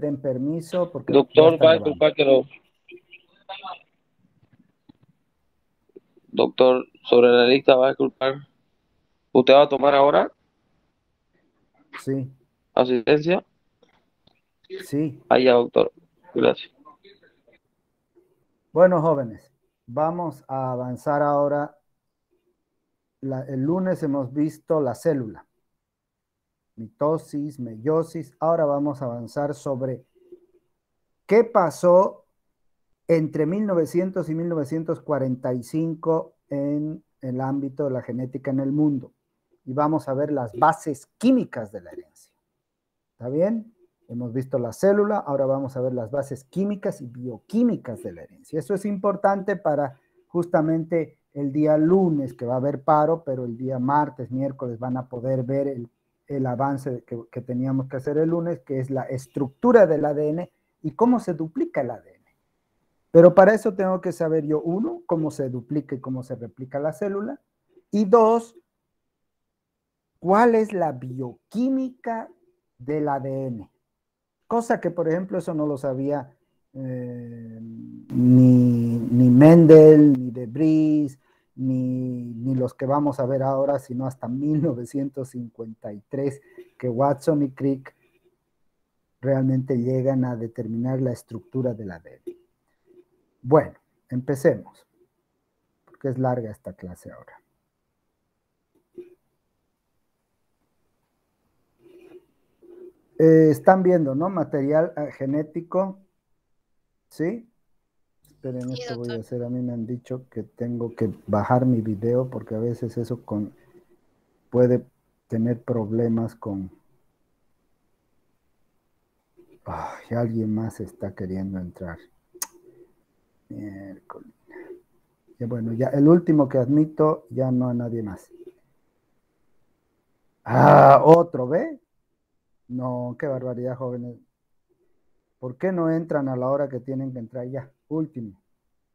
den permiso porque ya Doctor, están va a grabando. disculpar que lo... Doctor, sobre la lista va a disculpar. ¿Usted va a tomar ahora Sí, asistencia? sí. Ah, ya, doctor. Gracias. Bueno, jóvenes, vamos a avanzar ahora. El lunes hemos visto la célula, mitosis, meiosis. Ahora vamos a avanzar sobre qué pasó entre 1900 y 1945 en el ámbito de la genética en el mundo. Y vamos a ver las bases químicas de la herencia. ¿Está bien? Hemos visto la célula, ahora vamos a ver las bases químicas y bioquímicas de la herencia. Eso es importante para justamente el día lunes, que va a haber paro, pero el día martes, miércoles van a poder ver el avance que teníamos que hacer el lunes, que es la estructura del ADN y cómo se duplica el ADN. Pero para eso tengo que saber yo, uno, cómo se duplica y cómo se replica la célula, y dos, cuál es la bioquímica del ADN. Cosa que, por ejemplo, eso no lo sabía ni Mendel, ni de Vries, ni los que vamos a ver ahora, sino hasta 1953, que Watson y Crick realmente llegan a determinar la estructura del ADN. Bueno, empecemos, porque es larga esta clase ahora. Están viendo, ¿no? Material genético, ¿sí? Esperen, Sí, esto voy a doctor. hacer. A mí me han dicho que tengo que bajar mi video porque a veces eso puede tener problemas con... Ay, alguien más está queriendo entrar. Miércoles. Y bueno, ya el último que admito, ya no a nadie más. Ah, otro, ¿ve? No, qué barbaridad, jóvenes. ¿Por qué no entran a la hora que tienen que entrar ya? Último,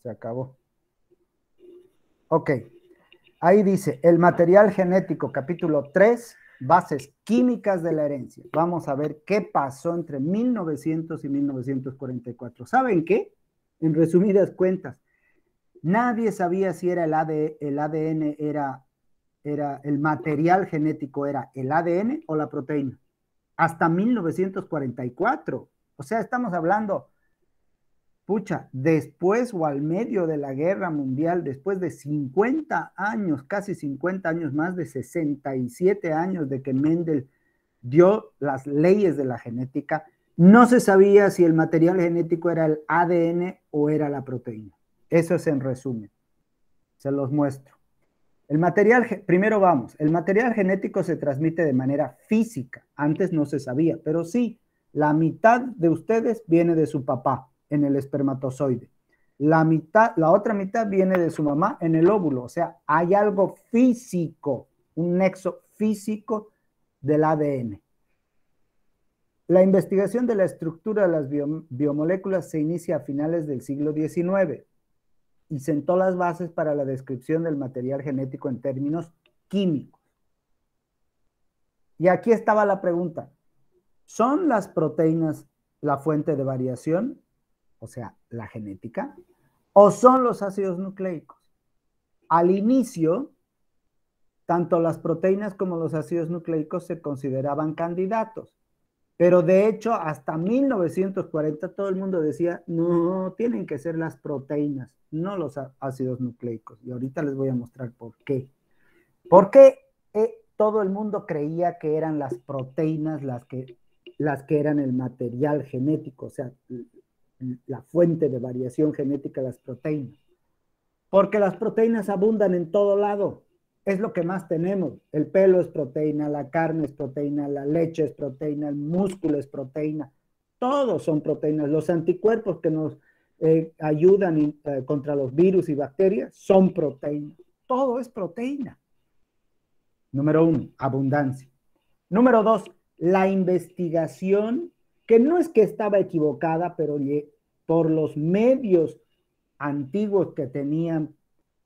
se acabó. Ok, ahí dice, el material genético, capítulo 3, bases químicas de la herencia. Vamos a ver qué pasó entre 1900 y 1944. ¿Saben qué? En resumidas cuentas, nadie sabía si era el ADN era el material genético, era el ADN o la proteína. Hasta 1944. O sea, estamos hablando pucha, después o al medio de la guerra mundial, después de 50 años, casi 50 años más, de 67 años de que Mendel dio las leyes de la genética, no se sabía si el material genético era el ADN o era la proteína. Eso es en resumen. Se los muestro. Primero vamos, el material genético se transmite de manera física. Antes no se sabía, pero sí, la mitad de ustedes viene de su papá en el espermatozoide. La otra mitad viene de su mamá en el óvulo. O sea, hay algo físico, un nexo físico del ADN. La investigación de la estructura de las biomoléculas se inicia a finales del siglo XIX y sentó las bases para la descripción del material genético en términos químicos. Y aquí estaba la pregunta, ¿son las proteínas la fuente de variación, o sea, la genética, o son los ácidos nucleicos? Al inicio, tanto las proteínas como los ácidos nucleicos se consideraban candidatos, pero de hecho hasta 1940 todo el mundo decía, no, tienen que ser las proteínas, no los ácidos nucleicos. Y ahorita les voy a mostrar por qué. ¿Por qué todo el mundo creía que eran las proteínas las que eran el material genético, o sea, la fuente de variación genética de las proteínas? Porque las proteínas abundan en todo lado. Es lo que más tenemos. El pelo es proteína, la carne es proteína, la leche es proteína, el músculo es proteína. Todos son proteínas. Los anticuerpos que nos ayudan contra los virus y bacterias son proteínas. Todo es proteína. Número uno, abundancia. Número dos, la investigación, que no es que estaba equivocada, pero por los medios antiguos que tenían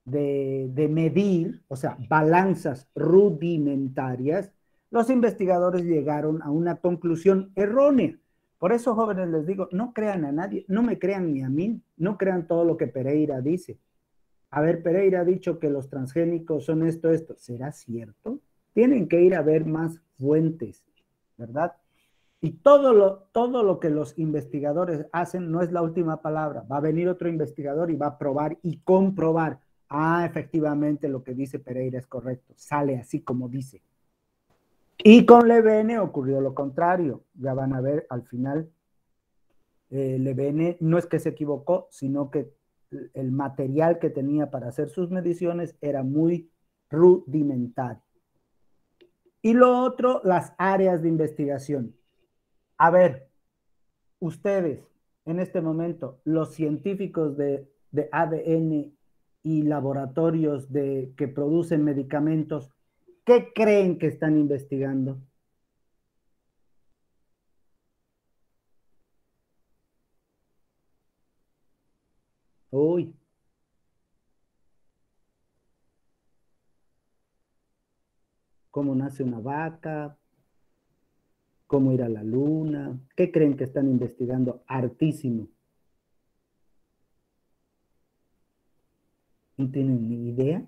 de medir, o sea, balanzas rudimentarias, los investigadores llegaron a una conclusión errónea. Por eso, jóvenes, les digo, no crean a nadie, no me crean ni a mí, no crean todo lo que Pereira dice. A ver, Pereira ha dicho que los transgénicos son esto, esto. ¿Será cierto? Tienen que ir a ver más fuentes, ¿verdad? Y todo lo que los investigadores hacen no es la última palabra. Va a venir otro investigador y va a probar y comprobar. Ah, efectivamente lo que dice Pereira es correcto. Sale así como dice. Y con Levene ocurrió lo contrario. Ya van a ver al final, Levene no es que se equivocó, sino que el material que tenía para hacer sus mediciones era muy rudimentario. Y lo otro, las áreas de investigación. A ver, ustedes, en este momento, los científicos de ADN y laboratorios que producen medicamentos, ¿qué creen que están investigando? Uy, ¿cómo nace una vaca? ¿Cómo ir a la luna? ¿Qué creen que están investigando hartísimo? ¿No tienen ni idea?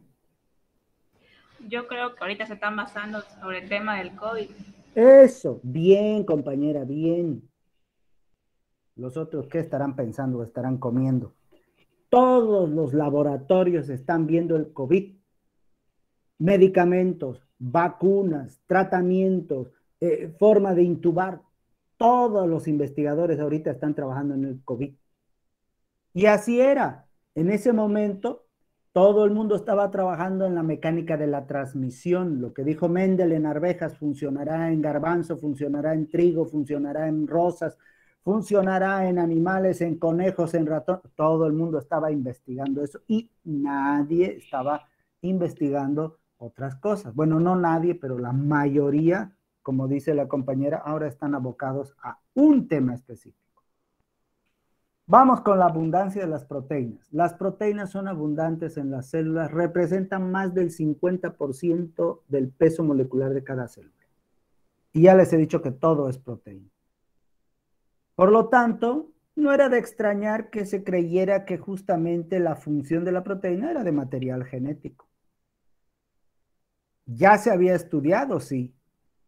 Yo creo que ahorita se están basando sobre el tema del COVID. Eso, bien, compañera, bien. Los otros, ¿qué estarán pensando o estarán comiendo? Todos los laboratorios están viendo el COVID. Medicamentos, vacunas, tratamientos, forma de intubar. Todos los investigadores ahorita están trabajando en el COVID. Y así era. En ese momento, todo el mundo estaba trabajando en la mecánica de la transmisión. Lo que dijo Mendel en arvejas funcionará en garbanzo, funcionará en trigo, funcionará en rosas, funcionará en animales, en conejos, en ratones. Todo el mundo estaba investigando eso y nadie estaba investigando otras cosas. Bueno, no nadie, pero la mayoría, como dice la compañera, ahora están abocados a un tema específico. Vamos con la abundancia de las proteínas. Las proteínas son abundantes en las células, representan más del 50% del peso molecular de cada célula. Y ya les he dicho que todo es proteína. Por lo tanto, no era de extrañar que se creyera que justamente la función de la proteína era de material genético. Ya se había estudiado, sí.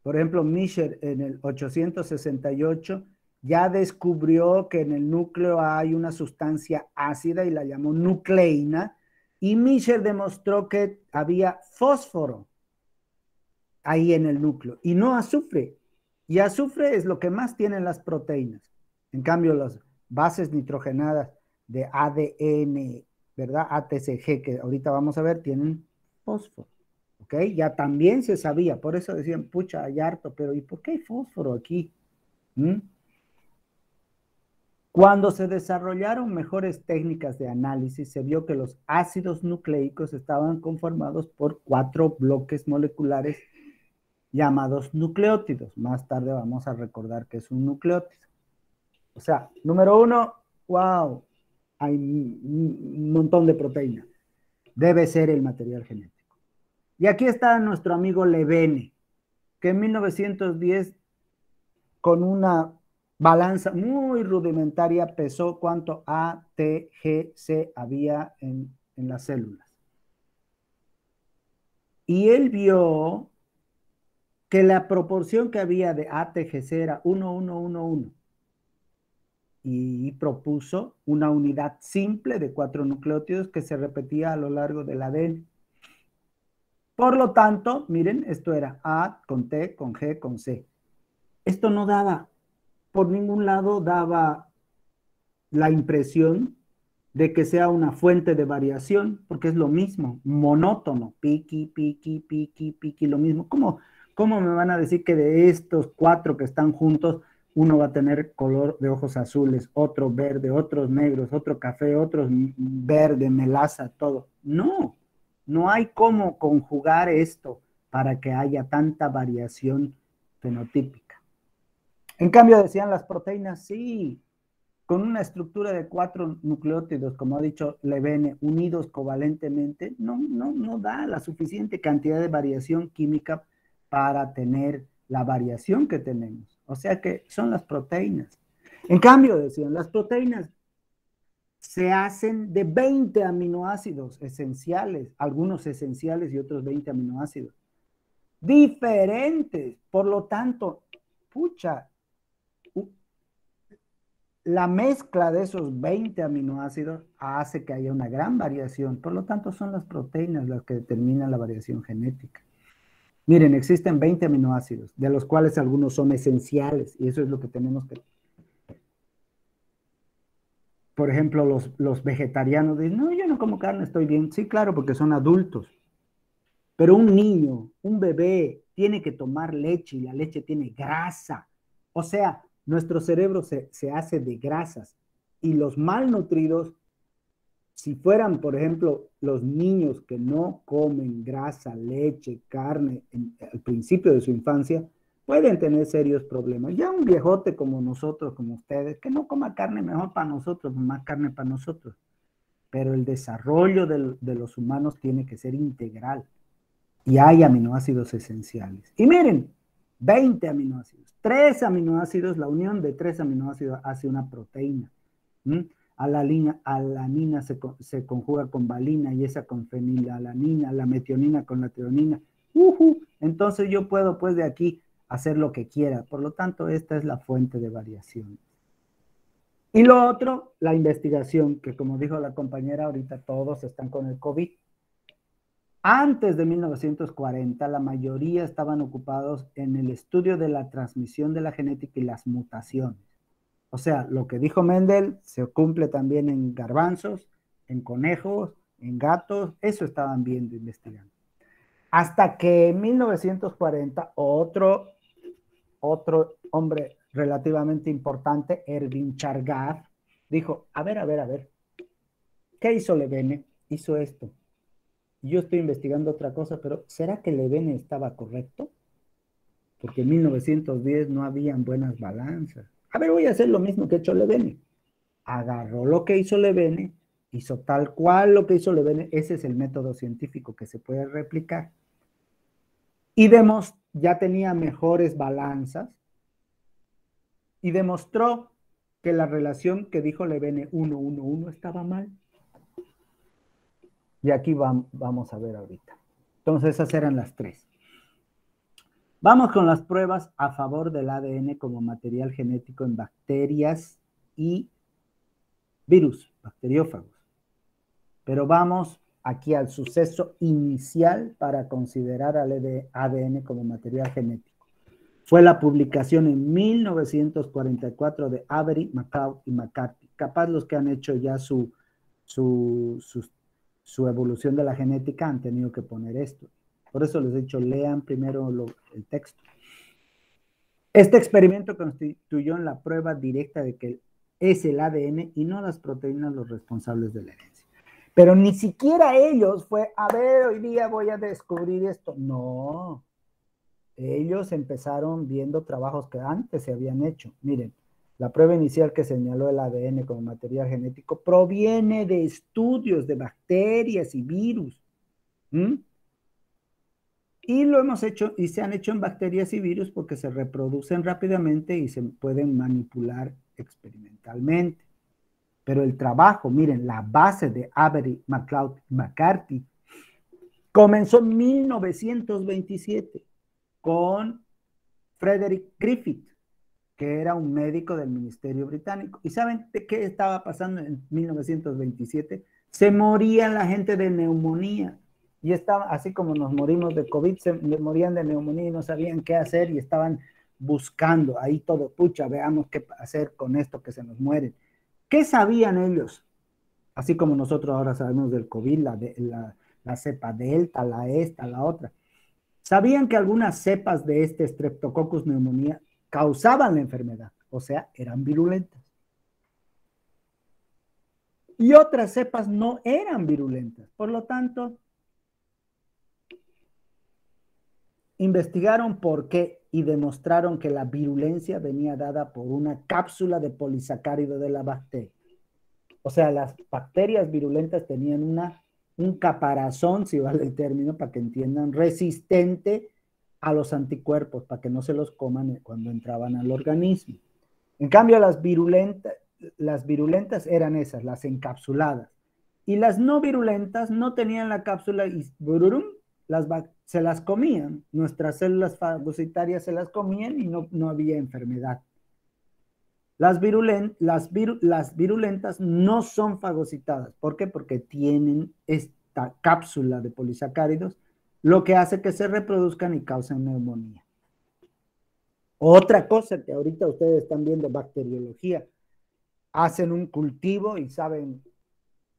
Por ejemplo, Michel en el 868 ya descubrió que en el núcleo hay una sustancia ácida y la llamó nucleína, y Michel demostró que había fósforo ahí en el núcleo y no azufre. Y azufre es lo que más tienen las proteínas. En cambio, las bases nitrogenadas de ADN, ¿verdad? ATCG, que ahorita vamos a ver, tienen fósforo. ¿Ok? Ya también se sabía, por eso decían, pucha, hay harto, pero ¿y por qué hay fósforo aquí? ¿Mm? Cuando se desarrollaron mejores técnicas de análisis, se vio que los ácidos nucleicos estaban conformados por 4 bloques moleculares llamados nucleótidos. Más tarde vamos a recordar que es un nucleótido. O sea, número 1, wow, hay un montón de proteína. Debe ser el material genético. Y aquí está nuestro amigo Levene, que en 1910, con una balanza muy rudimentaria, pesó cuánto ATGC había en las células. Y él vio que la proporción que había de ATGC era 1,1,1,1. Y propuso una unidad simple de 4 nucleótidos que se repetía a lo largo del ADN. Por lo tanto, miren, esto era A con T, con G, con C. Esto no daba, por ningún lado daba la impresión de que sea una fuente de variación, porque es lo mismo, monótono, piqui, piqui, piqui, piqui, lo mismo. ¿Cómo me van a decir que de estos 4 que están juntos, uno va a tener color de ojos azules, otro verde, otros negros, otro café, otros verde, melaza, todo? No, no hay cómo conjugar esto para que haya tanta variación fenotípica. En cambio, decían las proteínas, sí, con una estructura de 4 nucleótidos, como ha dicho Levene, unidos covalentemente, no da la suficiente cantidad de variación química para tener la variación que tenemos. O sea que son las proteínas. En cambio, decían, las proteínas se hacen de 20 aminoácidos esenciales, algunos esenciales y otros 20 aminoácidos diferentes. Por lo tanto, pucha, la mezcla de esos 20 aminoácidos hace que haya una gran variación. Por lo tanto, son las proteínas las que determinan la variación genética. Miren, existen 20 aminoácidos, de los cuales algunos son esenciales, y eso es lo que tenemos que... Por ejemplo, los vegetarianos dicen, no, yo no como carne, estoy bien. Sí, claro, porque son adultos. Pero un niño, un bebé, tiene que tomar leche y la leche tiene grasa. O sea, nuestro cerebro se hace de grasas. Y los malnutridos, si fueran, por ejemplo, los niños que no comen grasa, leche, carne al principio de su infancia, pueden tener serios problemas. Ya un viejote como nosotros, como ustedes, que no coma carne, mejor para nosotros, más carne para nosotros. Pero el desarrollo de los humanos tiene que ser integral. Y hay aminoácidos esenciales. Y miren, 20 aminoácidos. 3 aminoácidos, la unión de 3 aminoácidos hace una proteína. Alanina se conjuga con valina y esa con fenilalanina, la metionina con la treonina. Entonces yo puedo pues de aquí hacer lo que quiera. Por lo tanto, esta es la fuente de variación. Y lo otro, la investigación, que como dijo la compañera, ahorita todos están con el COVID. Antes de 1940, la mayoría estaban ocupados en el estudio de la transmisión de la genética y las mutaciones. O sea, lo que dijo Mendel se cumple también en garbanzos, en conejos, en gatos, eso estaban viendo, investigando. Hasta que en 1940, otro hombre relativamente importante, Erwin Chargaff, dijo, a ver, ¿qué hizo Levene? Hizo esto. Yo estoy investigando otra cosa, pero ¿será que Levene estaba correcto? Porque en 1910 no habían buenas balanzas. A ver, voy a hacer lo mismo que ha hecho Levene. Agarró lo que hizo Levene, hizo tal cual lo que hizo Levene. Ese es el método científico que se puede replicar. Y ya tenía mejores balanzas y demostró que la relación que dijo Levene 1-1-1 estaba mal. Y aquí vamos a ver ahorita. Entonces esas eran las 3. Vamos con las pruebas a favor del ADN como material genético en bacterias y virus, bacteriófagos. Pero vamos aquí al suceso inicial para considerar al ADN como material genético. Fue la publicación en 1944 de Avery, McLeod y McCarthy. Capaz los que han hecho ya su evolución de la genética han tenido que poner esto. Por eso les he dicho, lean primero el texto. Este experimento constituyó en la prueba directa de que es el ADN y no las proteínas los responsables de la herencia. Pero ni siquiera ellos fue, a ver, hoy día voy a descubrir esto. No. Ellos empezaron viendo trabajos que antes se habían hecho. Miren, la prueba inicial que señaló el ADN como material genético proviene de estudios de bacterias y virus. Y lo hemos hecho y se han hecho en bacterias y virus porque se reproducen rápidamente y se pueden manipular experimentalmente. Pero el trabajo, miren, la base de Avery, McLeod y McCarthy comenzó en 1927 con Frederick Griffith, que era un médico del Ministerio Británico. ¿Y saben de qué estaba pasando en 1927? Se moría la gente de neumonía. Y estaba, así como nos morimos de COVID, se morían de neumonía y no sabían qué hacer y estaban buscando ahí todo, pucha, veamos qué hacer con esto que se nos mueren. ¿Qué sabían ellos? Así como nosotros ahora sabemos del COVID, la cepa delta, la esta, la otra. Sabían que algunas cepas de este Streptococcus pneumoniae causaban la enfermedad, o sea, eran virulentas. Y otras cepas no eran virulentas. Por lo tanto, investigaron por qué y demostraron que la virulencia venía dada por una cápsula de polisacárido de la bacteria. O sea, las bacterias virulentas tenían un caparazón, si vale el término, para que entiendan, resistente a los anticuerpos, para que no se los coman cuando entraban al organismo. En cambio, las virulentas eran esas, las encapsuladas. Y las no virulentas no tenían la cápsula y bururum, se las comían. Nuestras células fagocitarias se las comían y no había enfermedad. Las virulentas no son fagocitadas. ¿Por qué? Porque tienen esta cápsula de polisacáridos, lo que hace que se reproduzcan y causen neumonía. Otra cosa que ahorita ustedes están viendo, bacteriología, hacen un cultivo y saben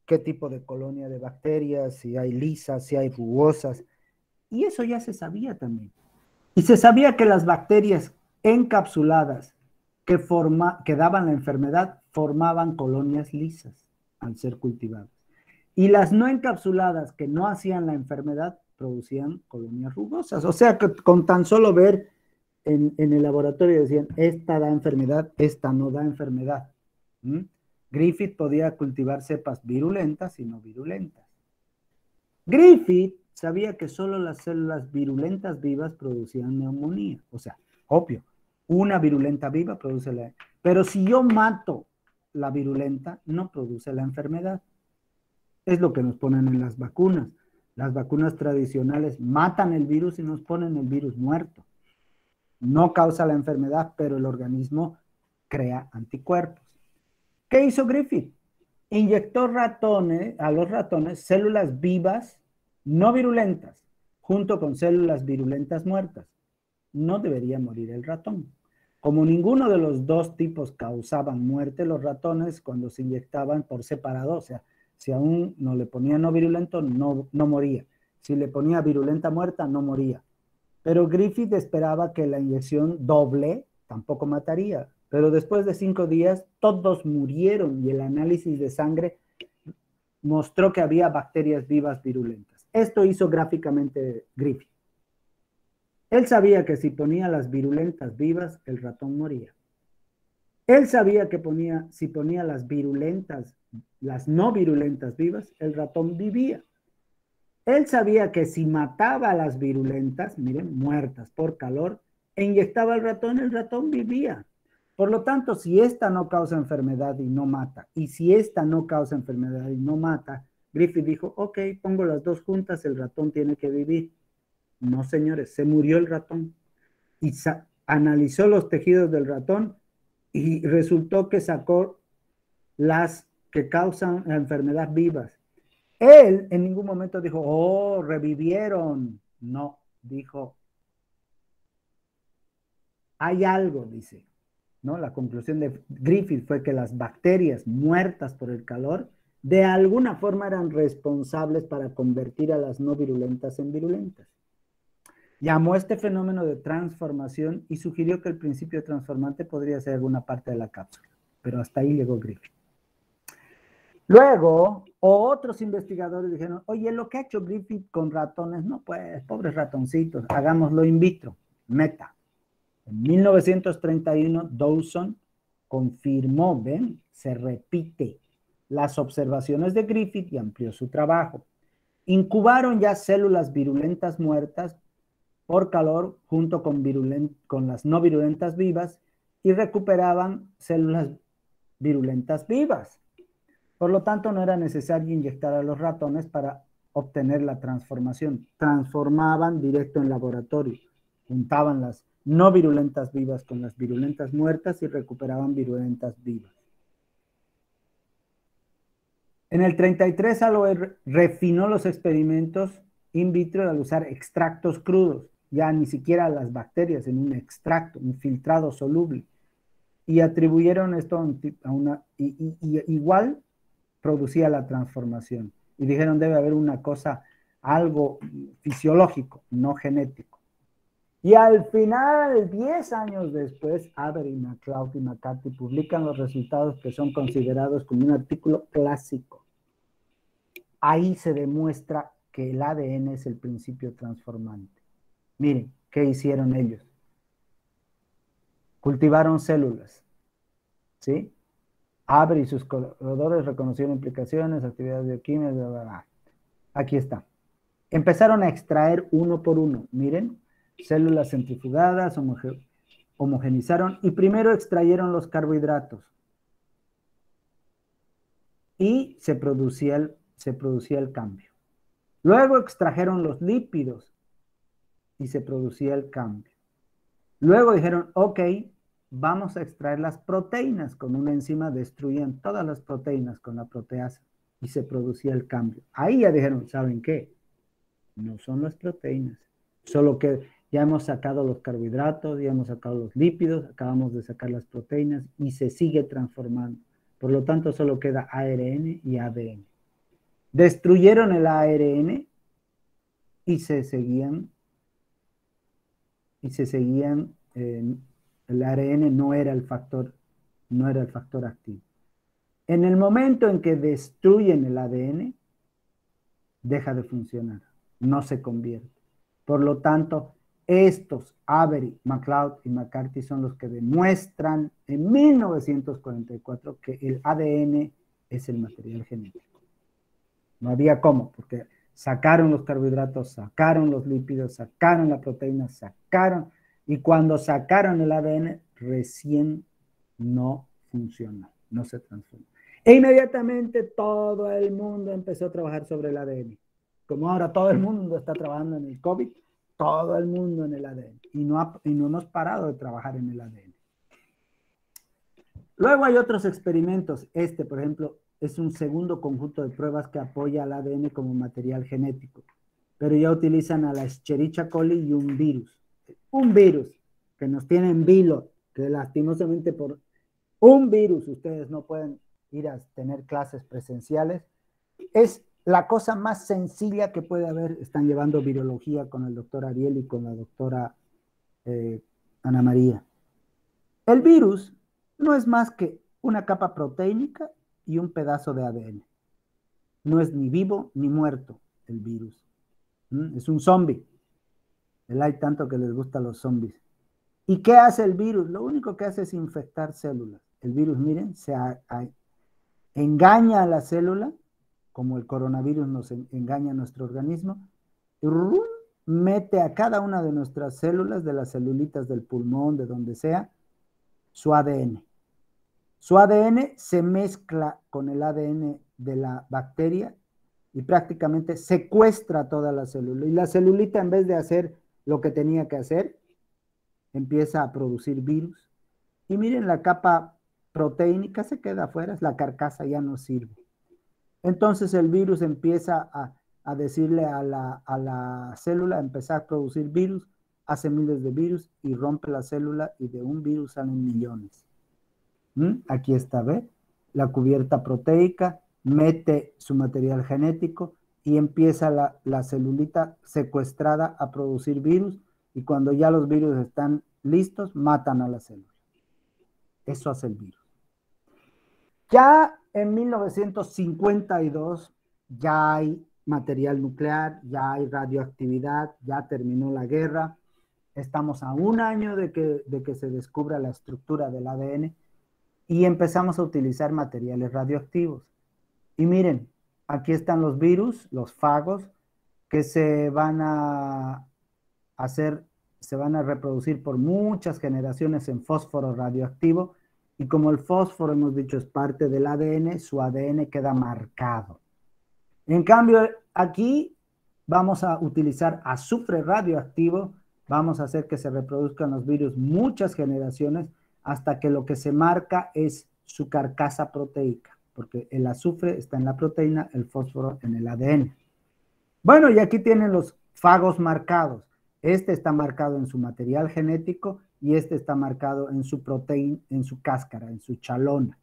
qué tipo de colonia de bacterias, si hay lisas, si hay rugosas, y eso ya se sabía también. Y se sabía que las bacterias encapsuladas que daban la enfermedad formaban colonias lisas al ser cultivadas. Y las no encapsuladas que no hacían la enfermedad producían colonias rugosas. O sea que con tan solo ver en el laboratorio decían, esta da enfermedad, esta no da enfermedad. Griffith podía cultivar cepas virulentas y no virulentas. Griffith sabía que solo las células virulentas vivas producían neumonía. O sea, obvio, una virulenta viva produce la... Pero si yo mato la virulenta, no produce la enfermedad. Es lo que nos ponen en las vacunas. Las vacunas tradicionales matan el virus y nos ponen el virus muerto. No causa la enfermedad, pero el organismo crea anticuerpos. ¿Qué hizo Griffith? Inyectó a los ratones células vivas no virulentas, junto con células virulentas muertas. No debería morir el ratón. Como ninguno de los dos tipos causaban muerte, los ratones cuando se inyectaban por separado, o sea, si a uno le ponía no virulento, no moría. Si le ponía virulenta muerta, no moría. Pero Griffith esperaba que la inyección doble tampoco mataría. Pero después de 5 días, todos murieron y el análisis de sangre mostró que había bacterias vivas virulentas. Esto hizo gráficamente Griffith. Él sabía que si ponía las virulentas vivas, el ratón moría. Él sabía que si ponía las no virulentas vivas, el ratón vivía. Él sabía que si mataba a las virulentas, miren, muertas por calor, e inyectaba al ratón, el ratón vivía. Por lo tanto, si esta no causa enfermedad y no mata, y si esta no causa enfermedad y no mata, Griffith dijo, ok, pongo las dos juntas, el ratón tiene que vivir. No, señores, se murió el ratón. Y analizó los tejidos del ratón y resultó que sacó las que causan la enfermedad vivas. Él en ningún momento dijo, oh, revivieron. No, dijo, hay algo, dice. ¿No? La conclusión de Griffith fue que las bacterias muertas por el calor de alguna forma eran responsables para convertir a las no virulentas en virulentas. Llamó este fenómeno de transformación y sugirió que el principio transformante podría ser alguna parte de la cápsula, pero hasta ahí llegó Griffith. Luego, otros investigadores dijeron, oye, lo que ha hecho Griffith con ratones, no, pues, pobres ratoncitos, hagámoslo in vitro, meta. En 1931, Dawson confirmó, ven, se repite las observaciones de Griffith y amplió su trabajo. Incubaron ya células virulentas muertas por calor junto con las no virulentas vivas y recuperaban células virulentas vivas. Por lo tanto, no era necesario inyectar a los ratones para obtener la transformación. Transformaban directo en laboratorio. Juntaban las no virulentas vivas con las virulentas muertas y recuperaban virulentas vivas. En el 33, Aloe refinó los experimentos in vitro al usar extractos crudos, ya ni siquiera las bacterias en un extracto, un filtrado soluble, y atribuyeron esto a una, igual producía la transformación, y dijeron debe haber una cosa, algo fisiológico, no genético. Y al final, 10 años después, Avery, McLeod y McCarthy publican los resultados que son considerados como un artículo clásico. Ahí se demuestra que el ADN es el principio transformante. Miren, ¿qué hicieron ellos? Cultivaron células, ¿sí? Avery y sus colaboradores reconocieron implicaciones, actividades bioquímicas, bla, bla, bla. Aquí está. Empezaron a extraer uno por uno, miren, células centrifugadas, homogenizaron y primero extrayeron los carbohidratos y se producía el cambio. Luego extrajeron los lípidos y se producía el cambio. Luego dijeron, ok, vamos a extraer las proteínas. Con una enzima destruían todas las proteínas con la proteasa y se producía el cambio. Ahí ya dijeron, ¿saben qué? No son las proteínas, solo que ya hemos sacado los carbohidratos, ya hemos sacado los lípidos, acabamos de sacar las proteínas y se sigue transformando. Por lo tanto, solo queda ARN y ADN. Destruyeron el ARN y se seguían, el ARN no era el factor activo. En el momento en que destruyen el ADN, deja de funcionar, no se convierte. Por lo tanto, estos, Avery, MacLeod y McCarthy, son los que demuestran en 1944 que el ADN es el material genético. No había cómo, porque sacaron los carbohidratos, sacaron los lípidos, sacaron la proteína, y cuando sacaron el ADN, recién no funcionó, no se transformó. E inmediatamente todo el mundo empezó a trabajar sobre el ADN. Como ahora todo el mundo está trabajando en el COVID, todo el mundo en el ADN. Y no hemos parado de trabajar en el ADN. Luego hay otros experimentos. Por ejemplo, es un segundo conjunto de pruebas que apoya al ADN como material genético. Pero ya utilizan a la Escherichia coli y un virus. Un virus que nos tiene en vilo, que lastimosamente por un virus ustedes no pueden ir a tener clases presenciales. Es la cosa más sencilla que puede haber. Están llevando virología con el doctor Ariel y con la doctora Ana María. El virus no es más que una capa proteínica y un pedazo de ADN. No es ni vivo ni muerto el virus. Es un zombie. Hay tanto que les gustan los zombies. ¿Y qué hace el virus? Lo único que hace es infectar células. El virus, miren, engaña a la célula, como el coronavirus nos engaña a nuestro organismo, y mete a cada una de nuestras células, de las celulitas del pulmón, de donde sea, su ADN. Su ADN se mezcla con el ADN de la bacteria y prácticamente secuestra toda la célula. Y la celulita, en vez de hacer lo que tenía que hacer, empieza a producir virus. Y miren, la capa proteínica se queda afuera, la carcasa ya no sirve. Entonces el virus empieza a decirle a la célula, empezar a producir virus, hace miles de virus y rompe la célula y de un virus salen millones. Aquí está, ¿ve? La cubierta proteica, mete su material genético y empieza la celulita secuestrada a producir virus y cuando ya los virus están listos, matan a la célula. Eso hace el virus. Ya en 1952 ya hay material nuclear, ya hay radioactividad, ya terminó la guerra. Estamos a un año de que se descubra la estructura del ADN y empezamos a utilizar materiales radioactivos. Y miren, aquí están los virus, los fagos, que se van a reproducir por muchas generaciones en fósforo radioactivo. Y como el fósforo, hemos dicho, es parte del ADN, su ADN queda marcado. En cambio, aquí vamos a utilizar azufre radioactivo, vamos a hacer que se reproduzcan los virus muchas generaciones hasta que lo que se marca es su carcasa proteica, porque el azufre está en la proteína, el fósforo en el ADN. Bueno, y aquí tienen los fagos marcados. Este está marcado en su material genético y este está marcado en su proteína, en su cáscara, en su chalona.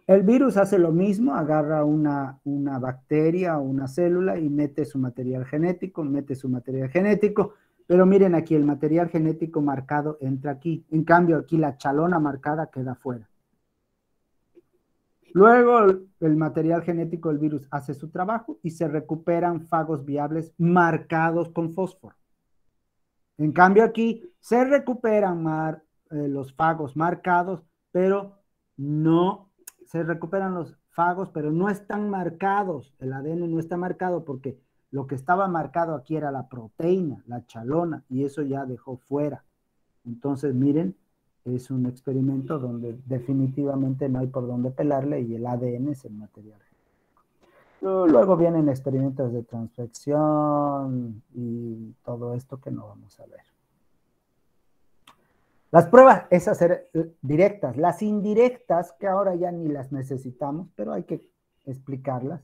El virus hace lo mismo, agarra una bacteria o una célula y mete su material genético, pero miren aquí, el material genético marcado entra aquí. En cambio, aquí la chalona marcada queda fuera. Luego, el material genético del virus hace su trabajo y se recuperan fagos viables marcados con fósforo. En cambio, aquí se recuperan los fagos marcados, pero no se recuperan los fagos, pero no están marcados. El ADN no está marcado porque lo que estaba marcado aquí era la proteína, la chalona, y eso ya dejó fuera. Entonces, miren, es un experimento donde definitivamente no hay por dónde pelarle y el ADN es el material. Luego vienen experimentos de transfección y todo esto que no vamos a ver. Las pruebas, esas directas, las indirectas, que ahora ya ni las necesitamos, pero hay que explicarlas.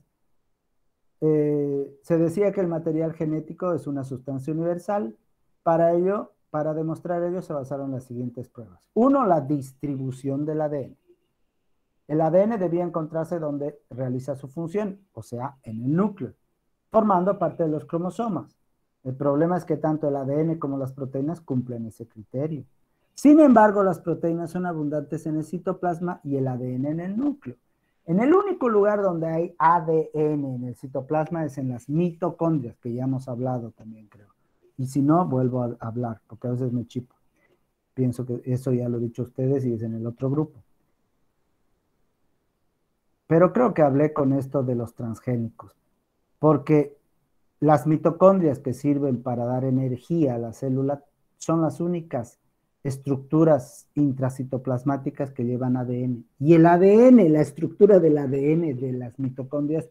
Se decía que el material genético es una sustancia universal. Para ello, para demostrar ello, se basaron en las siguientes pruebas. Uno, la distribución del ADN. El ADN debía encontrarse donde realiza su función, o sea, en el núcleo, formando parte de los cromosomas. El problema es que tanto el ADN como las proteínas cumplen ese criterio. Sin embargo, las proteínas son abundantes en el citoplasma y el ADN en el núcleo. En el único lugar donde hay ADN en el citoplasma es en las mitocondrias, que ya hemos hablado también, creo. Y si no, vuelvo a hablar, porque a veces me chipo. Pienso que eso ya lo he dicho a ustedes y es en el otro grupo. Pero creo que hablé con esto de los transgénicos, porque las mitocondrias que sirven para dar energía a la célula son las únicas estructuras intracitoplasmáticas que llevan ADN. Y el ADN, la estructura del ADN de las mitocondrias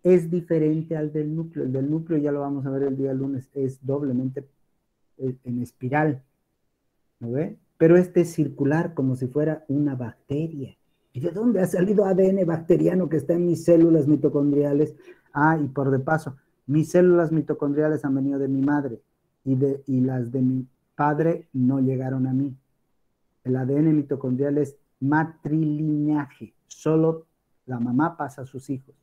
es diferente al del núcleo. El del núcleo, ya lo vamos a ver el día lunes, es doblemente en espiral, ¿no ve? Pero este es circular, como si fuera una bacteria. ¿Y de dónde ha salido ADN bacteriano que está en mis células mitocondriales? Ah, y por de paso, mis células mitocondriales han venido de mi madre y las de mi padre no llegaron a mí. El ADN mitocondrial es matrilineaje, solo la mamá pasa a sus hijos.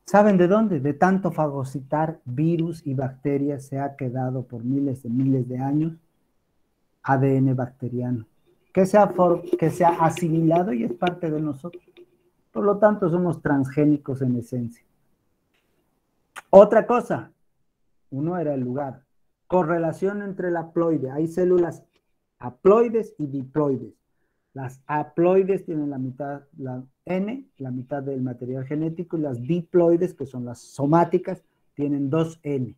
¿Saben de dónde? De tanto fagocitar virus y bacterias se ha quedado por miles de años ADN bacteriano, que se ha asimilado y es parte de nosotros. Por lo tanto, somos transgénicos en esencia. Otra cosa, uno era el lugar. Correlación entre el haploide. Hay células haploides y diploides. Las haploides tienen la mitad, la N, la mitad del material genético, y las diploides, que son las somáticas, tienen 2N.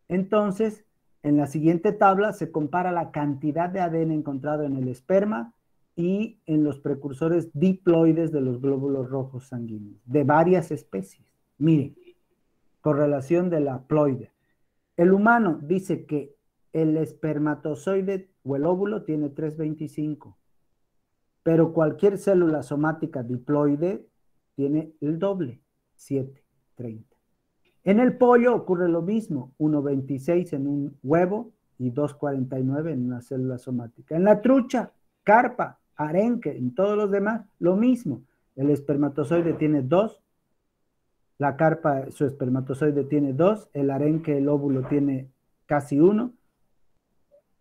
Entonces, en la siguiente tabla se compara la cantidad de ADN encontrado en el esperma y en los precursores diploides de los glóbulos rojos sanguíneos, de varias especies. Miren, correlación de la haploide. El humano dice que el espermatozoide o el óvulo tiene 3,25, pero cualquier célula somática diploide tiene el doble, 7,30. En el pollo ocurre lo mismo, 1,26 en un huevo y 2,49 en una célula somática. En la trucha, carpa, arenque, en todos los demás, lo mismo. El espermatozoide tiene 2, la carpa, su espermatozoide tiene 2, el arenque, el óvulo tiene casi 1,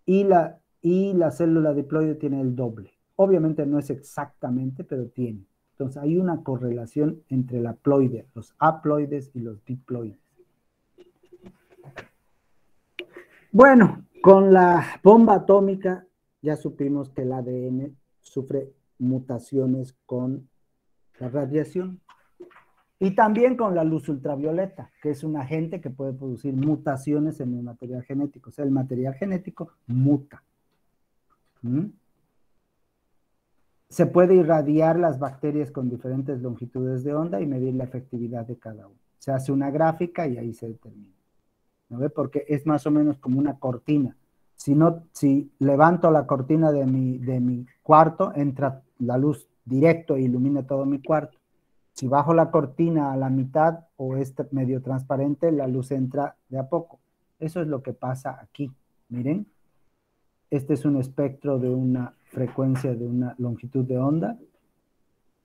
y la célula diploide tiene el doble. Obviamente no es exactamente, pero tiene. Entonces hay una correlación entre el haploide, los haploides y los diploides. Bueno, con la bomba atómica ya supimos que el ADN sufre mutaciones con la radiación y también con la luz ultravioleta, que es un agente que puede producir mutaciones en el material genético. O sea, el material genético muta. Se puede irradiar las bacterias con diferentes longitudes de onda y medir la efectividad de cada una. Se hace una gráfica y ahí se determina. ¿No ve? Porque es más o menos como una cortina. Si levanto la cortina de mi cuarto, entra la luz directo e ilumina todo mi cuarto. Si bajo la cortina a la mitad o es medio transparente, la luz entra de a poco. Eso es lo que pasa aquí. Miren, este es un espectro de una frecuencia de una longitud de onda.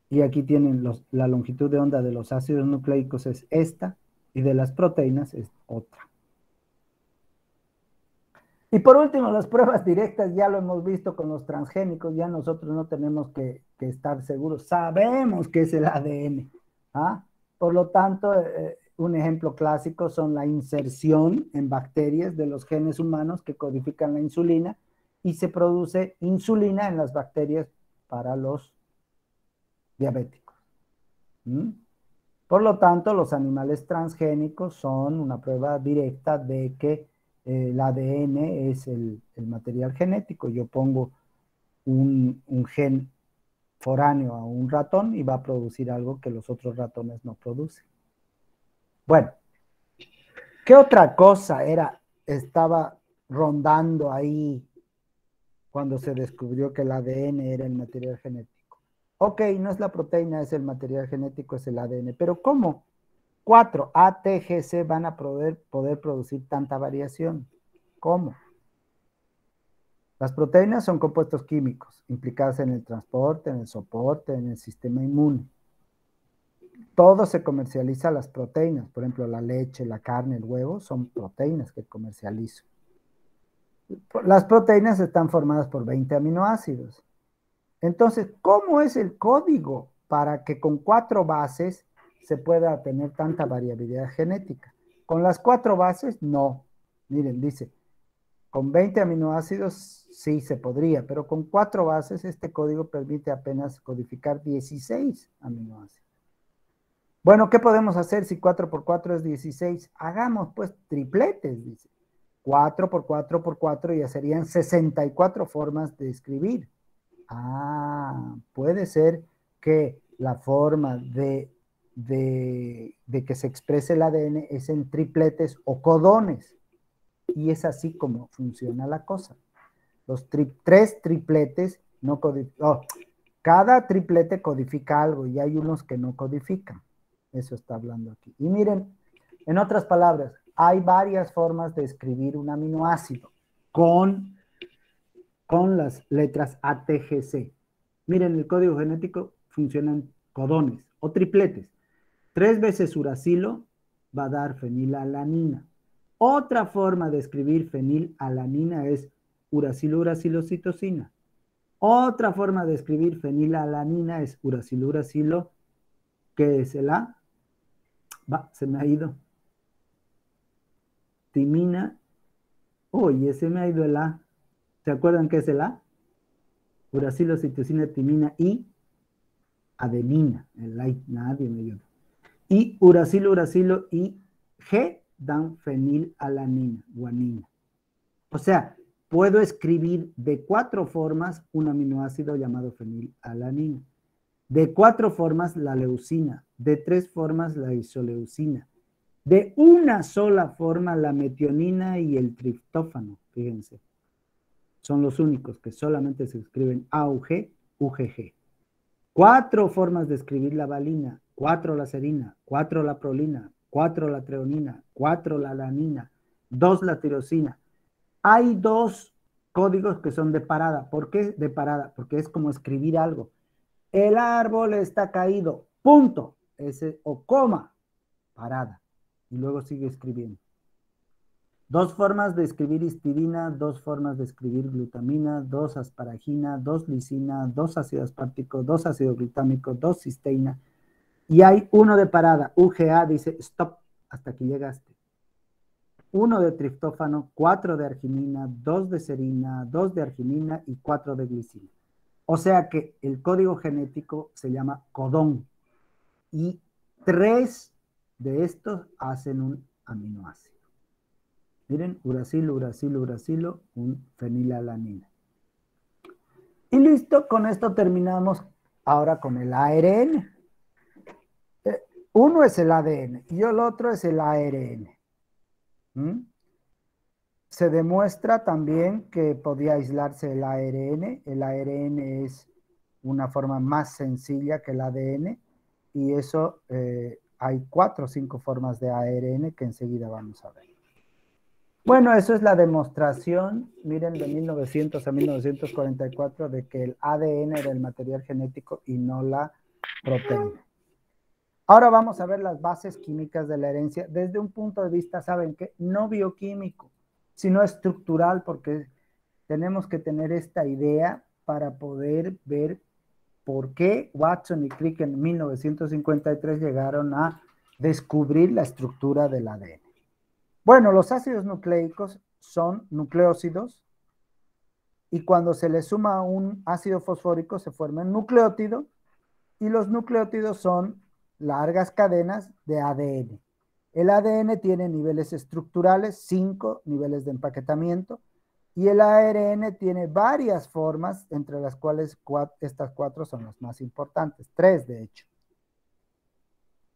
Y aquí tienen la longitud de onda de los ácidos nucleicos es esta y de las proteínas es otra. Y por último, las pruebas directas ya lo hemos visto con los transgénicos, ya nosotros no tenemos que estar seguros, sabemos que es el ADN. ¿Ah? Por lo tanto, un ejemplo clásico son la inserción en bacterias de los genes humanos que codifican la insulina y se produce insulina en las bacterias para los diabéticos. Por lo tanto, los animales transgénicos son una prueba directa de que el ADN es el material genético. Yo pongo un gen foráneo a un ratón y va a producir algo que los otros ratones no producen. Bueno, ¿qué otra cosa estaba rondando ahí cuando se descubrió que el ADN era el material genético? Ok, no es la proteína, es el material genético, es el ADN, pero ¿cómo 4 ATGC van a poder producir tanta variación? ¿Cómo? Las proteínas son compuestos químicos implicados en el transporte, en el soporte, en el sistema inmune. Todo se comercializa las proteínas. Por ejemplo, la leche, la carne, el huevo son proteínas que comercializo. Las proteínas están formadas por 20 aminoácidos. Entonces, ¿cómo es el código para que con 4 bases se pueda tener tanta variabilidad genética? Con las 4 bases, no. Miren, dice, con 20 aminoácidos sí se podría, pero con 4 bases este código permite apenas codificar 16 aminoácidos. Bueno, ¿qué podemos hacer si 4 por 4 es 16? Hagamos pues tripletes, dice. 4 por 4 por 4 ya serían 64 formas de escribir. Puede ser que la forma de que se exprese el ADN es en tripletes o codones. Y es así como funciona la cosa. Los 3 tripletes no codifican. Cada triplete codifica algo y hay unos que no codifican. Eso está hablando aquí. Y miren, en otras palabras, hay varias formas de escribir un aminoácido con las letras ATGC. Miren, el código genético funcionan codones o tripletes. 3 veces uracilo va a dar fenilalanina. Otra forma de escribir fenilalanina es uracilo-uracilocitosina. Otra forma de escribir fenilalanina es uracilo-uracilo, ¿qué es el A? Se me ha ido. Timina. Oye, se me ha ido el A. ¿Se acuerdan qué es el A? Uracilocitosina, timina y adenina. El A, nadie me ayuda. Y uracilo y G dan fenilalanina, guanina. O sea, puedo escribir de 4 formas un aminoácido llamado fenilalanina. De 4 formas la leucina. De 3 formas la isoleucina. De una sola forma la metionina y el triptófano. Fíjense. Son los únicos que solamente se escriben AUG, UGG. 4 formas de escribir la valina. 4 la serina, 4 la prolina, 4 la treonina, 4 la alanina, 2 la tirosina. Hay 2 códigos que son de parada. ¿Por qué de parada? Porque es como escribir algo. El árbol está caído, punto. Ese, o coma, parada. Y luego sigue escribiendo. 2 formas de escribir histidina, 2 formas de escribir glutamina, 2 asparagina, 2 lisina, 2 ácido aspartico, 2 ácido glutámico, 2 cisteína. Y hay 1 de parada. UGA dice stop, hasta que llegaste. 1 de triptófano, 4 de arginina, 2 de serina, 2 de arginina y 4 de glicina. O sea que el código genético se llama codón. Y 3 de estos hacen un aminoácido. Miren, uracilo, un fenilalanina. Y listo, con esto terminamos ahora con el ARN. Uno es el ADN y el otro es el ARN. Se demuestra también que podía aislarse el ARN. El ARN es una forma más sencilla que el ADN y eso hay 4 o 5 formas de ARN que enseguida vamos a ver. Bueno, eso es la demostración, miren, de 1900 a 1944 de que el ADN era el material genético y no la proteína. Ahora vamos a ver las bases químicas de la herencia desde un punto de vista, ¿saben qué? No bioquímico, sino estructural, porque tenemos que tener esta idea para poder ver por qué Watson y Crick en 1953 llegaron a descubrir la estructura del ADN. Bueno, los ácidos nucleicos son nucleósidos y cuando se le suma un ácido fosfórico se forma un nucleótido y los nucleótidos son largas cadenas de ADN. El ADN tiene niveles estructurales, 5 niveles de empaquetamiento, y el ARN tiene varias formas, entre las cuales estas 4 son las más importantes, 3 de hecho.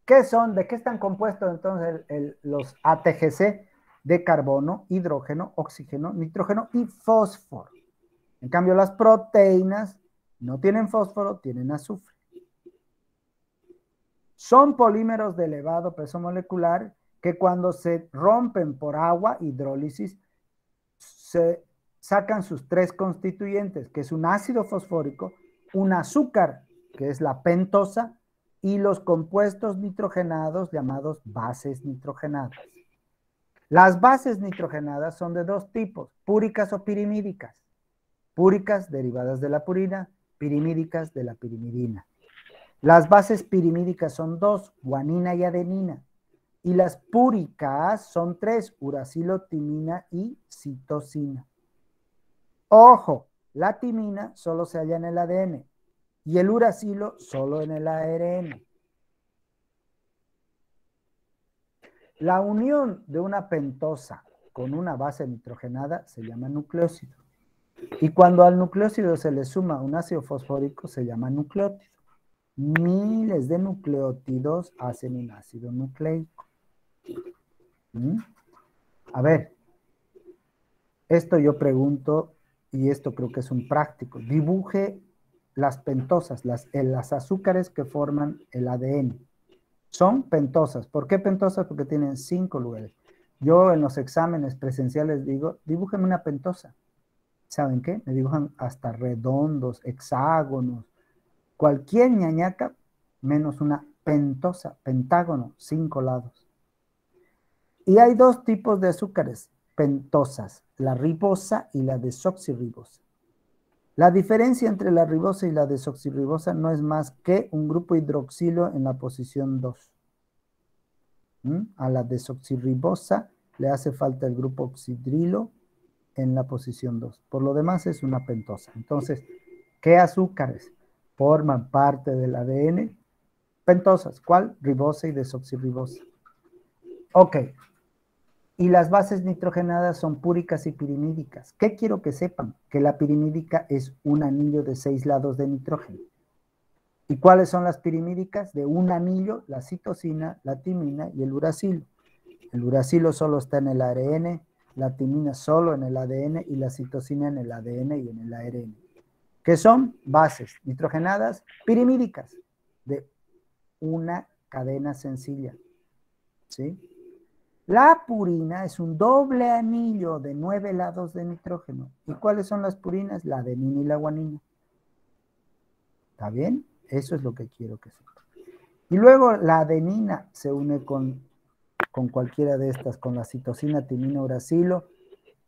¿Qué son? ¿De qué están compuestos entonces los ATGC? De carbono, hidrógeno, oxígeno, nitrógeno y fósforo. En cambio, las proteínas no tienen fósforo, tienen azufre. Son polímeros de elevado peso molecular que cuando se rompen por agua, hidrólisis, se sacan sus 3 constituyentes, que es un ácido fosfórico, un azúcar, que es la pentosa, y los compuestos nitrogenados llamados bases nitrogenadas. Las bases nitrogenadas son de 2 tipos, púricas o pirimídicas. Púricas derivadas de la purina, pirimídicas de la pirimidina. Las bases pirimídicas son 2, guanina y adenina. Y las púricas son 3, uracilo, timina y citosina. Ojo, la timina solo se halla en el ADN y el uracilo solo en el ARN. La unión de una pentosa con una base nitrogenada se llama nucleósido. Y cuando al nucleósido se le suma un ácido fosfórico se llama nucleótido. Miles de nucleótidos hacen un ácido nucleico. A ver, esto yo pregunto, y esto creo que es un práctico. Dibuje las pentosas, las azúcares que forman el ADN. Son pentosas. ¿Por qué pentosas? Porque tienen 5 lugares. Yo en los exámenes presenciales digo, dibújenme una pentosa. ¿Saben qué? Me dibujan hasta redondos, hexágonos, cualquier ñañaca, menos una pentosa, pentágono, 5 lados. Y hay 2 tipos de azúcares pentosas, la ribosa y la desoxirribosa. La diferencia entre la ribosa y la desoxirribosa no es más que un grupo hidroxilo en la posición 2. A la desoxirribosa le hace falta el grupo oxidrilo en la posición 2. Por lo demás es una pentosa. Entonces, ¿qué azúcares forman parte del ADN? Pentosas. ¿Cuál? Ribosa y desoxirribosa. Ok. Y las bases nitrogenadas son púricas y pirimídicas. ¿Qué quiero que sepan? Que la pirimídica es un anillo de 6 lados de nitrógeno. ¿Y cuáles son las pirimídicas? De un anillo, la citosina, la timina y el uracilo. El uracilo solo está en el ARN, la timina solo en el ADN y la citosina en el ADN y en el ARN. ¿Qué son? Bases nitrogenadas pirimídicas de una cadena sencilla. ¿Sí? La purina es un doble anillo de 9 lados de nitrógeno. ¿Y cuáles son las purinas? La adenina y la guanina. ¿Está bien? Eso es lo que quiero que sepan. Y luego la adenina se une con cualquiera de estas, con la citosina, timina, uracilo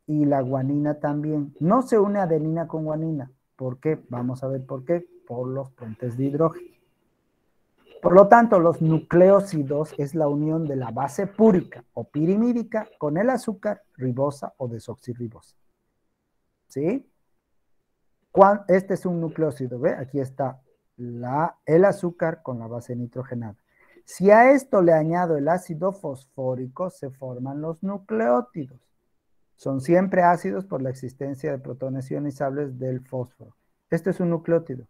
y la guanina también. No se une adenina con guanina. ¿Por qué? Vamos a ver por qué. Por los puentes de hidrógeno. Por lo tanto, los nucleósidos es la unión de la base púrica o pirimídica con el azúcar ribosa o desoxirribosa. ¿Sí? Este es un nucleósido, ¿ve? Aquí está el azúcar con la base nitrogenada. Si a esto le añado el ácido fosfórico, se forman los nucleótidos. Son siempre ácidos por la existencia de protones ionizables del fósforo. Este es un nucleótido.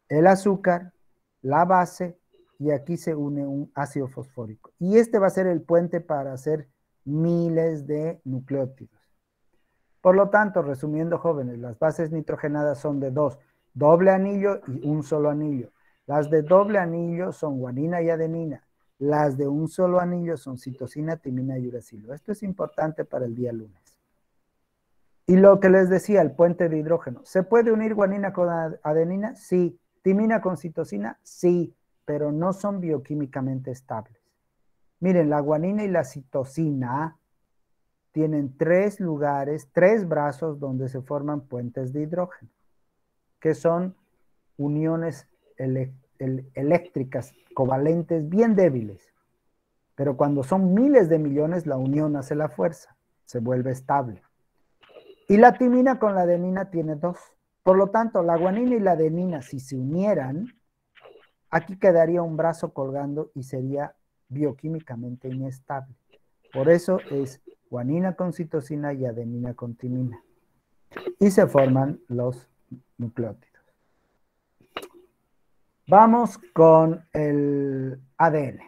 El azúcar, la base, y aquí se une un ácido fosfórico. Y este va a ser el puente para hacer miles de nucleótidos. Por lo tanto, resumiendo, jóvenes, las bases nitrogenadas son de 2, doble anillo y un solo anillo. Las de doble anillo son guanina y adenina. Las de un solo anillo son citosina, timina y uracilo. Esto es importante para el día lunes. Y lo que les decía, el puente de hidrógeno. ¿Se puede unir guanina con adenina? Sí. ¿Timina con citosina? Sí, pero no son bioquímicamente estables. Miren, la guanina y la citosina tienen 3 lugares, 3 brazos donde se forman puentes de hidrógeno, que son uniones eléctricas covalentes bien débiles. Pero cuando son miles de millones, la unión hace la fuerza, se vuelve estable. Y la timina con la adenina tiene 2. Por lo tanto, la guanina y la adenina, si se unieran, aquí quedaría un brazo colgando y sería bioquímicamente inestable. Por eso es guanina con citosina y adenina con timina. Y se forman los nucleótidos. Vamos con el ADN.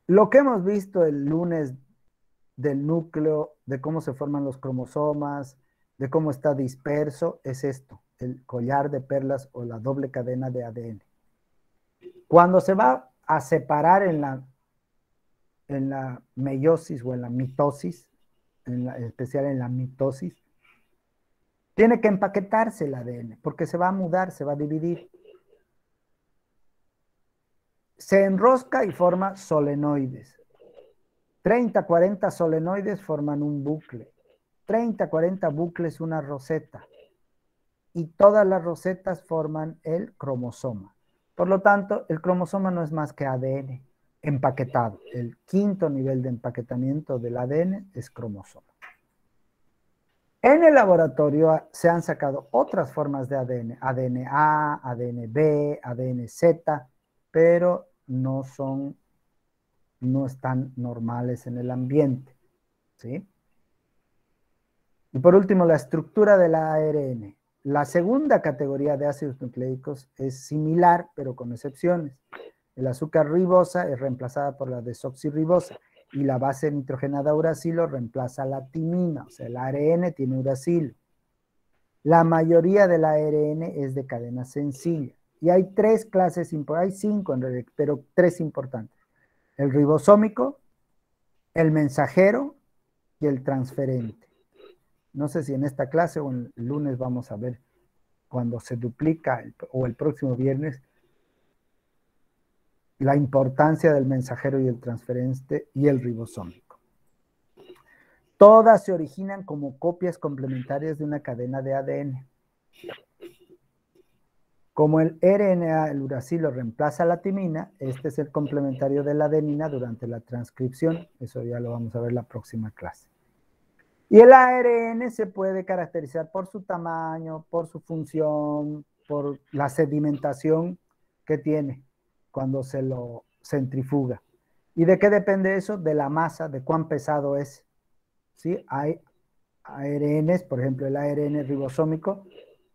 Lo que hemos visto el lunes del núcleo, de cómo se forman los cromosomas, de cómo está disperso, es esto, el collar de perlas o la doble cadena de ADN. Cuando se va a separar en la meiosis o en la mitosis, en especial en la mitosis, tiene que empaquetarse el ADN, porque se va a mudar, se va a dividir. Se enrosca y forma solenoides. 30, 40 solenoides forman un bucle. 30, 40 bucles una roseta. Y todas las rosetas forman el cromosoma. Por lo tanto, el cromosoma no es más que ADN empaquetado. El quinto nivel de empaquetamiento del ADN es cromosoma. En el laboratorio se han sacado otras formas de ADN, ADN A, ADN B, ADN Z, pero no están normales en el ambiente, ¿sí? Y por último, la estructura del ARN. La segunda categoría de ácidos nucleicos es similar, pero con excepciones. El azúcar ribosa es reemplazada por la desoxirribosa y la base nitrogenada uracilo reemplaza la timina, o sea, el ARN tiene uracilo. La mayoría del ARN es de cadena sencilla y hay tres clases, hay cinco en realidad, pero tres importantes. El ribosómico, el mensajero y el transferente. No sé si en esta clase o el lunes vamos a ver cuando se duplica o el próximo viernes la importancia del mensajero y el transferente y el ribosómico. Todas se originan como copias complementarias de una cadena de ADN. Como el RNA, el uracilo, reemplaza la timina, este es el complementario de la adenina durante la transcripción. Eso ya lo vamos a ver la próxima clase. Y el ARN se puede caracterizar por su tamaño, por su función, por la sedimentación que tiene cuando se lo centrifuga. ¿Y de qué depende eso? De la masa, de cuán pesado es. ¿Sí? Hay ARNs, por ejemplo, el ARN ribosómico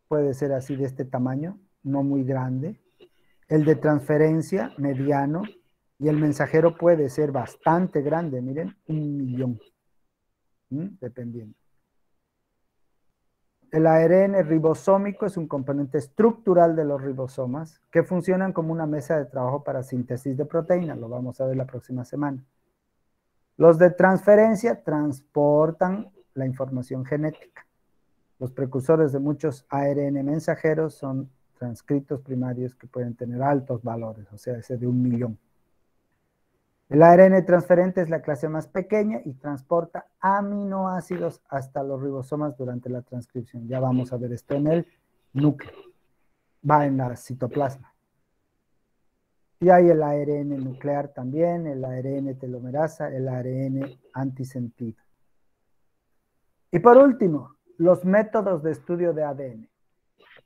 puede ser así de este tamaño, no muy grande. El de transferencia, mediano. Y el mensajero puede ser bastante grande, miren, 1.000.000. Dependiendo. El ARN ribosómico es un componente estructural de los ribosomas que funcionan como una mesa de trabajo para síntesis de proteínas. Lo vamos a ver la próxima semana. Los de transferencia transportan la información genética. Los precursores de muchos ARN mensajeros son transcritos primarios que pueden tener altos valores, o sea, ese de 1.000.000. El ARN transferente es la clase más pequeña y transporta aminoácidos hasta los ribosomas durante la transcripción. Ya vamos a ver esto en el núcleo. Va en la citoplasma. Y hay el ARN nuclear también, el ARN telomerasa, el ARN antisentido. Y por último, los métodos de estudio de ADN.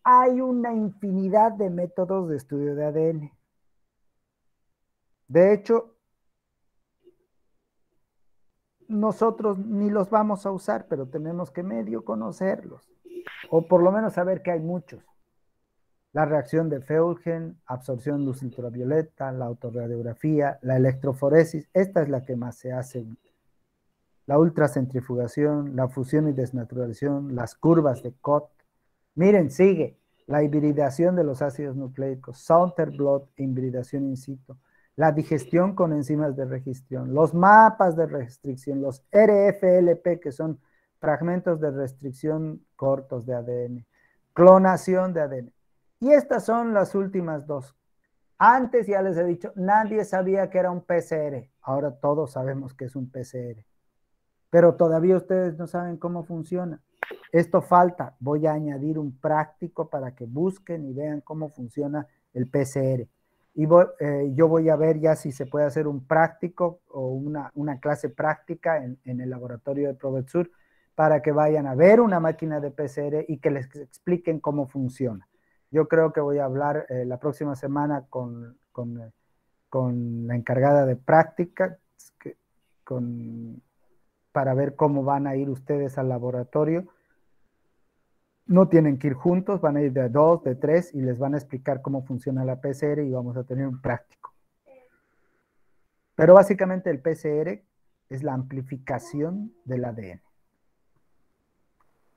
Hay una infinidad de métodos de estudio de ADN. De hecho, nosotros ni los vamos a usar, pero tenemos que medio conocerlos, o por lo menos saber que hay muchos. La reacción de Feulgen, absorción de luz ultravioleta, la autorradiografía, la electroforesis, esta es la que más se hace. La ultracentrifugación, la fusión y desnaturalización, las curvas de Koch. Miren, sigue la hibridación de los ácidos nucleicos, Sauter-Blot, hibridación in situ, la digestión con enzimas de registrón, los mapas de restricción, los RFLP, que son fragmentos de restricción cortos de ADN, clonación de ADN. Y estas son las últimas dos. Antes ya les he dicho, nadie sabía que era un PCR. Ahora todos sabemos que es un PCR. Pero todavía ustedes no saben cómo funciona. Esto falta. Voy a añadir un práctico para que busquen y vean cómo funciona el PCR. Y yo voy a ver ya si se puede hacer un práctico o una clase práctica en el laboratorio de Provetsur para que vayan a ver una máquina de PCR y que les expliquen cómo funciona. Yo creo que voy a hablar la próxima semana con con la encargada de práctica, para ver cómo van a ir ustedes al laboratorio. No tienen que ir juntos, van a ir de 2, de 3 y les van a explicar cómo funciona la PCR y vamos a tener un práctico. Pero básicamente el PCR es la amplificación del ADN.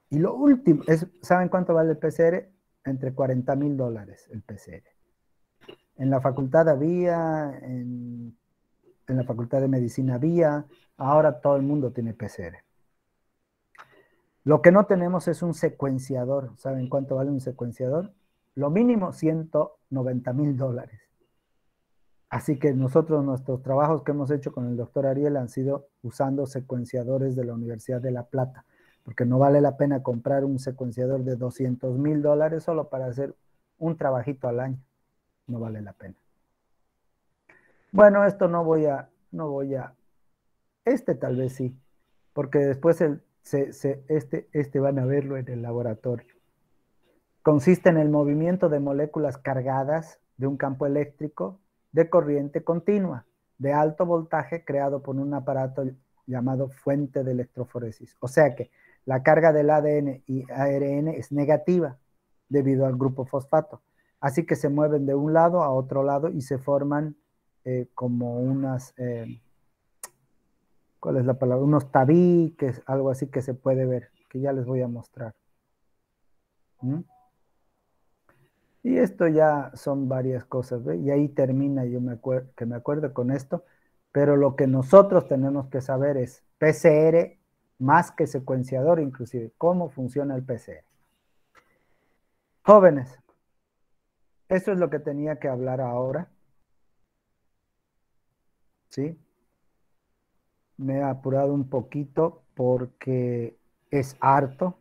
Y lo último, ¿saben cuánto vale el PCR? Entre $40,000 el PCR. En la facultad había, en la facultad de medicina había, ahora todo el mundo tiene PCR. Lo que no tenemos es un secuenciador. ¿Saben cuánto vale un secuenciador? Lo mínimo $190,000. Así que nuestros trabajos que hemos hecho con el doctor Ariel han sido usando secuenciadores de la Universidad de La Plata, porque no vale la pena comprar un secuenciador de $200,000 solo para hacer un trabajito al año. No vale la pena. Bueno, esto no voy a, este tal vez sí, porque después este van a verlo en el laboratorio. Consiste en el movimiento de moléculas cargadas de un campo eléctrico de corriente continua, de alto voltaje, creado por un aparato llamado fuente de electroforesis. O sea que la carga del ADN y ARN es negativa debido al grupo fosfato. Así que se mueven de un lado a otro lado y se forman como unas, ¿cuál es la palabra? Unos tabiques, algo así que se puede ver, que ya les voy a mostrar. ¿Mm? Y esto ya son varias cosas, ¿ve? Y ahí termina, que me acuerdo con esto, pero lo que nosotros tenemos que saber es PCR más que secuenciador, inclusive, cómo funciona el PCR. Jóvenes, eso es lo que tenía que hablar ahora, ¿sí? Me he apurado un poquito porque es harto.